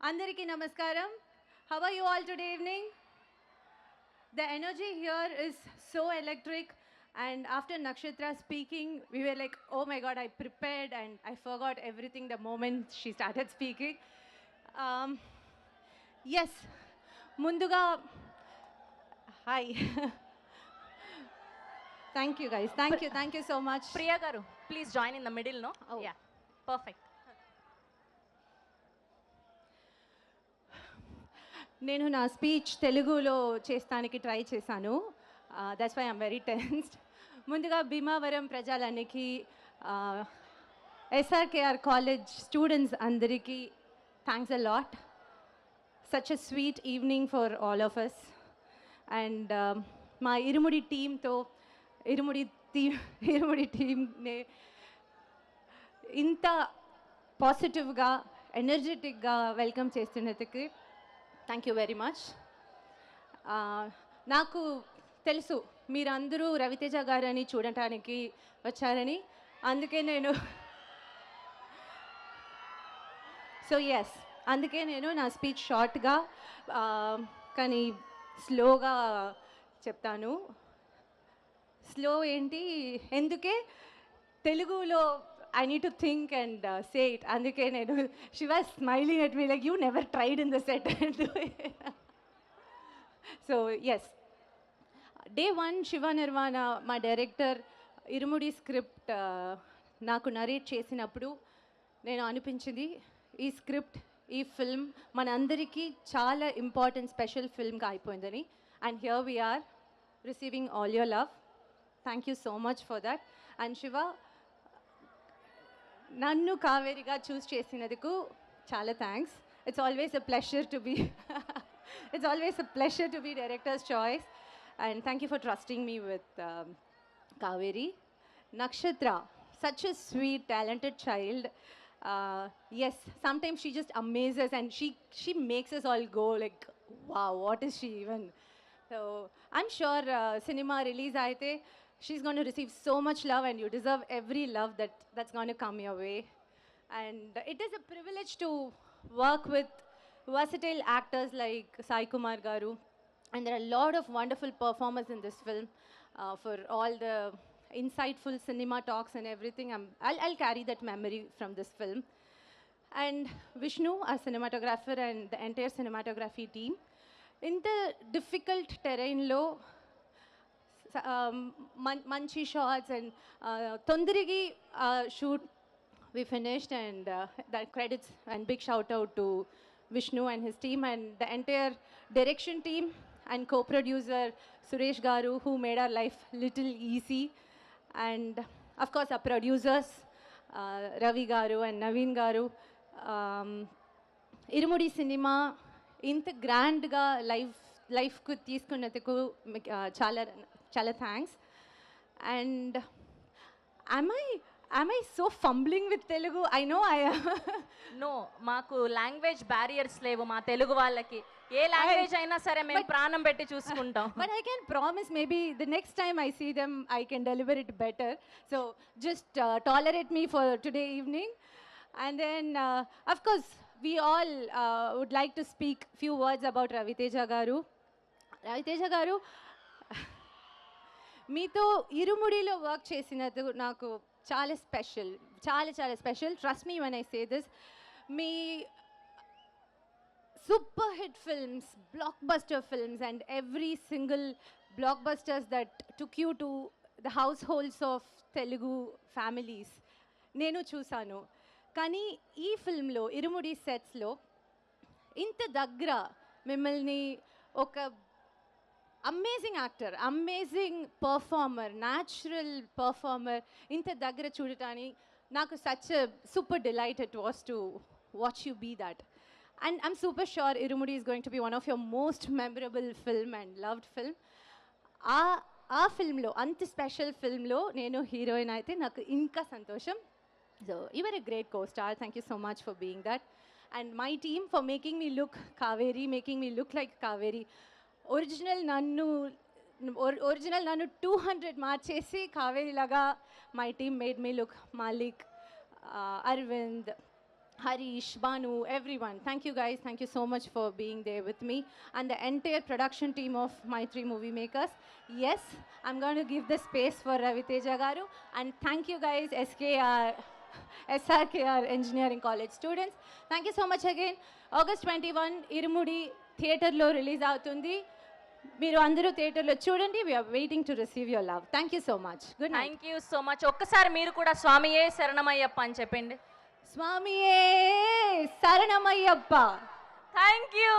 Andariki Namaskaram. How are you all today evening? The energy here is so electric. And after Nakshatra speaking, we were like, oh my God, I prepared and I forgot everything the moment she started speaking. Um, yes, Munduga, hi. Thank you guys. Thank you so much. Priya garu, please join in the middle, no? Oh. Yeah, perfect. నేను నా speech తెలుగులో చేస్తానికి try చేశాను. That's why I'm very tensed. ముందుగా భీమావరం ప్రజలనికి, SRKR college students అందరికీ thanks a lot. Such a sweet evening for all of us. And మా ఇరుముడి టీంతో ఇరుముడి టీంని ఇంత పాజిటివ్గా ఎనర్జెటిక్గా వెల్కమ్ చేస్తున్నందుకు థ్యాంక్ యూ వెరీ మచ్. నాకు తెలుసు మీరందరూ రవితేజ గారని చూడటానికి వచ్చారని, అందుకే నేను అందుకే నేను నా స్పీచ్ షార్ట్గా కానీ స్లోగా చెప్తాను. స్లో ఏంటి, ఎందుకే తెలుగులో I need to think and say it. Andike nenu, she was smiling at me like, you never tried in the set and do it. So yes, day one, Shiva Nirvana, my director, Irumudi script నాకు narrate చేసినప్పుడు నేను అనిపించింది ఈ script, ఈ film మనందరికీ చాలా important special ఫిల్మ్గా అయిపోయిందని. And here we are receiving all your love. Thank you so much for that. And Shiva, నన్ను కావేరిగా చూస్ చేసినందుకు చాలా thanks. It's always a pleasure to be directors choice. And thank you for trusting me with Kaveri. నక్షత్ర, such a sweet talented child. Yes, sometimes she just amazes and she makes us all go like, wow, what is she even. So I'm sure cinema release aite she's going to receive so much love and you deserve every love that's going to come your way. And it is a privilege to work with versatile actors like Sai Kumar garu, and there are a lot of wonderful performers in this film. For all the insightful cinema talks and everything, I'll carry that memory from this film. And Vishnu, our cinematographer, and the entire cinematography team, in the difficult terrain lo manchi shots and tondrigi shoot we finished. And that credits and big shout out to Vishnu and his team and the entire direction team and co-producer Suresh garu, who made our life little easy. And of course our producers Ravi garu and Naveen garu. Irumudi cinema ఇంత గ్రాండ్గా లైఫ్కు తీసుకున్నందుకు చాలా thanks. And am I so fumbling with Telugu? I know I am. No, మాకు language barriers లేవు మా తెలుగు వాళ్ళకి. ఏ language అయినా సరే మేము ప్రాణం పెట్టి చూసుకుంటాం. But I can promise maybe the next time I see them I can deliver it better. So just tolerate me for today evening. And then of course we all would like to speak few words about Raviteja garu. Raviteja garu, మీతో ఇరుముడిలో work చేసినందుకు నాకు చాలా special. Trust me when I say this. Me super hit films, block buster films, and every single block busters that took you to the house holds of Telugu families నేను చూశాను. కానీ ఈ ఫిల్మ్లో ఇరుముడి సెట్స్లో ఇంత దగ్గర మిమ్మల్ని ఒక amazing actor, amazing performer, natural performer ఇంత దగ్గర చూడటానికి నాకు such super delight it was to watch you be that. And I'm super sure Irumudi is going to be one of your most memorable film and loved film. ఆ ఫిల్మ్లో, అంత special ఫిల్మ్లో నేను heroine అయితే నాకు ఇంకా సంతోషం. So you were a great co-star. Thank you so much for being that. And my team for making me look Kaveri, making me look like Kaveri. Original nannu 200 marchesi Kaveri laga my team made me look. Malik, Arvind, Harish, Banu, everyone. Thank you guys. Thank you so much for being there with me and the entire production team of My Three Movie Makers. Yes, I'm going to give the space for Raviteja Garu. And thank you guys, SKR, SRKR Engineering College students. Thank you so much again. August 21, Irumudi Theatre lo release అవుతుంది. మీరు అందరూ థియేటర్లో చూడండి. We are waiting to receive your love. Thank you so much. Good night. Thank you so much. ఒక్కసారి మీరు కూడా స్వామియే శరణమయ్యప్ప అని చెప్పండి. స్వామియే శరణమయ్యప్ప. Thank you.